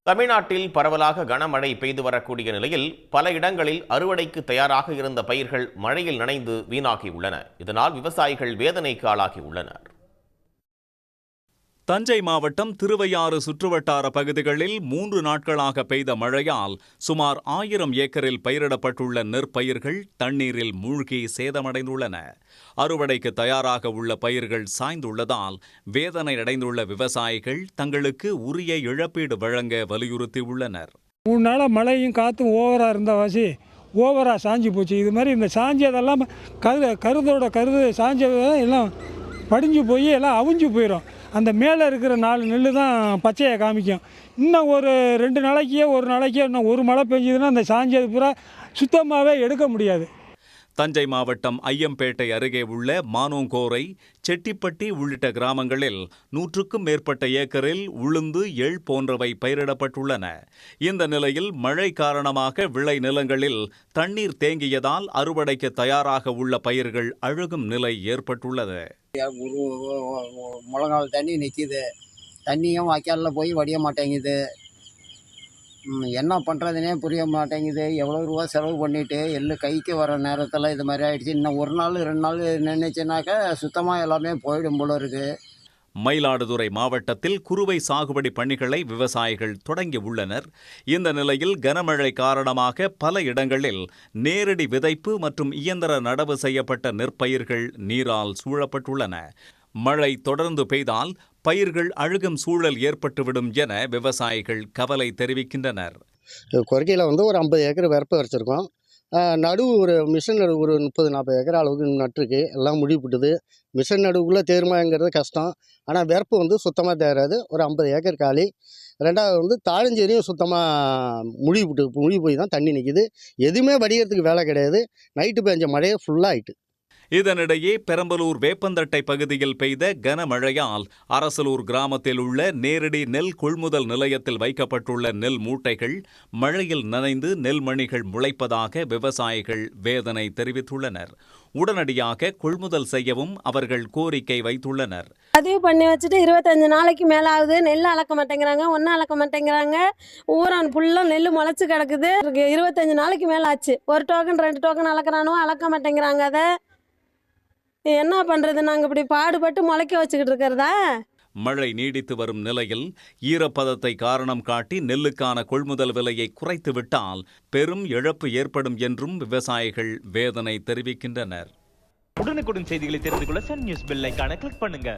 தமிழ்நாட்டில் பரவலாக கனமழை பெய்து வரக்கூடிய நிலையில் பல இடங்களில் அறுவடைக்கு தயாராக இருந்த பயிர்கள் மழையில் நனைந்து வீணாகியுள்ளன. இதனால் விவசாயிகள் வேதனைக்கு ஆளாகியுள்ளனர். தஞ்சை மாவட்டம் திருவையாறு சுற்றுவட்டார பகுதிகளில் 3 நாட்களாக பெய்த மழையால் சுமார் 1000 ஏக்கரில் பயிரிடப்பட்டுள்ள நெற்பயிர்கள் தண்ணீரில் மூழ்கி சேதமடைந்துள்ளன. அறுவடைக்கு தயாராக உள்ள பயிர்கள் சாய்ந்துள்ளதால் வேதனை அடைந்துள்ள விவசாயிகள் தங்களுக்கு உரிய இழப்பீடு வழங்க வலியுறுத்தியுள்ளனர். 3 நாளாக மழையும் காற்றும் ஓவராக இருந்த வாசி ஓவராக சாஞ்சி போச்சு. இது மாதிரி இந்த சாஞ்சதெல்லாம் கருது சாஞ்சதெல்லாம் எல்லாம் படிஞ்சு போய் எல்லாம் அவிஞ்சு போயிடும். அந்த மேலே இருக்கிற 4 நெல் தான் பச்சையை காமிக்கும். இன்னும் ஒரு 2 நாளைக்கே ஒரு நாளைக்கே இன்னும் ஒரு மழை பெஞ்சதுன்னா அந்த சாஞ்சது பூரா சுத்தமாகவே எடுக்க முடியாது. தஞ்சை மாவட்டம் ஐயம்பேட்டை அருகே உள்ள மானோங்கோரை, செட்டிப்பட்டி உள்ளிட்ட கிராமங்களில் 100க்கும் மேற்பட்ட ஏக்கரில் உளுந்து, எள் போன்றவை பயிரிடப்பட்டுள்ளன. இந்த நிலையில் மழை காரணமாக விளை நிலங்களில் தண்ணீர் தேங்கியதால் அறுவடைக்கு தயாராக உள்ள பயிர்கள் அழுகும் நிலை ஏற்பட்டுள்ளது. முழங்கால் தண்ணி நிற்கிது, தண்ணியும் வாய்க்காலில் போய் வடிய மாட்டேங்குது. என்ன பண்ணுறதுனே புரிய மாட்டேங்குது. எவ்வளோ ரூபா செலவு பண்ணிவிட்டு எள்ளு கைக்கு வர நேரத்தில் இது மாதிரி ஆகிடுச்சு. இன்னும் 1 நாள் 2 நாள் நினைச்சுனாக்கா சுத்தமாக எல்லாமே போயிடும் போல இருக்குது. மயிலாடுதுறை மாவட்டத்தில் குறுவை சாகுபடி பணிகளை விவசாயிகள் தொடங்கி உள்ளனர். இந்த நிலையில் கனமழை காரணமாக பல இடங்களில் நேரடி விதைப்பு மற்றும் இயந்திர நடவு செய்யப்பட்ட நெற்பயிர்கள் நீரால் சூழப்பட்டுள்ளன. மழை தொடர்ந்து பெய்தால் பயிர்கள் அழுகும் சூழல் ஏற்பட்டுவிடும் என விவசாயிகள் கவலை தெரிவிக்கின்றனர். கொர்க்கையில் ஒரு 50 ஏக்கர் வெறுப்பை வச்சுருக்கோம். நடுவு ஒரு மிஷின் நடுவு ஒரு 30-40 ஏக்கர் அளவுக்கு நட்டுருக்கு. எல்லாம் முடிவுட்டுது. மிஷின் நடுவுக்குள்ளே தேருமாங்கிறது கஷ்டம். ஆனால் வெறுப்பு சுத்தமாக தேராது. ஒரு 50 ஏக்கர் காலி. ரெண்டாவது தாழஞ்சேரியும் சுத்தமாக முழி போய் தான் தண்ணி நிற்கிது. எதுவுமே வடிகிறதுக்கு வேலை கிடையாது. நைட்டு பெஞ்ச மழையே ஃபுல்லாக ஆயிட்டு. இதனிடையே பெரம்பலூர் வேப்பந்தட்டை பகுதியில் பெய்த கனமழையால் அரசலூர் கிராமத்தில் உள்ள நேரடி நெல் கொள்முதல் நிலையத்தில் வைக்கப்பட்டுள்ள நெல் மூட்டைகள் மழையில் நனைந்து நெல்மணிகள் முளைப்பதாக விவசாயிகள் வேதனை தெரிவித்துள்ளனர். உடனடியாக கொள்முதல் செய்யவும் அவர்கள் கோரிக்கை வைத்துள்ளனர். பதிவு பண்ணி வச்சுட்டு 25 நாளைக்கு மேலே ஆகுது. நெல் அளக்க மாட்டேங்கிறாங்க, ஒன்றும் அளக்க மாட்டேங்கிறாங்க. ஊரான் ஃபுல்லாக நெல் முளைச்சி கிடக்குது. 25 நாளைக்கு மேலே ஆச்சு. 1 டோக்கன் 2 டோக்கன் அளக்கிறானோ அளக்க மாட்டேங்கிறாங்க. அதை என்ன பண்ணுறது? நாங்கள் இப்படி பாடுபட்டு முளைக்க வச்சுக்கிட்டு இருக்கிறதா? மழை நீடித்து வரும் நிலையில் ஈரப்பதத்தை காரணம் காட்டி நெல்லுக்கான கொள்முதல் விலையை குறைத்துவிட்டால் பெரும் இழப்பு ஏற்படும் என்றும் விவசாயிகள் வேதனை தெரிவிக்கின்றனர். உடனுக்குடன் செய்திகளை தெரிந்து கொள்ள சன் நியூஸ் பெல் ஐகானை கிளிக் பண்ணுங்க.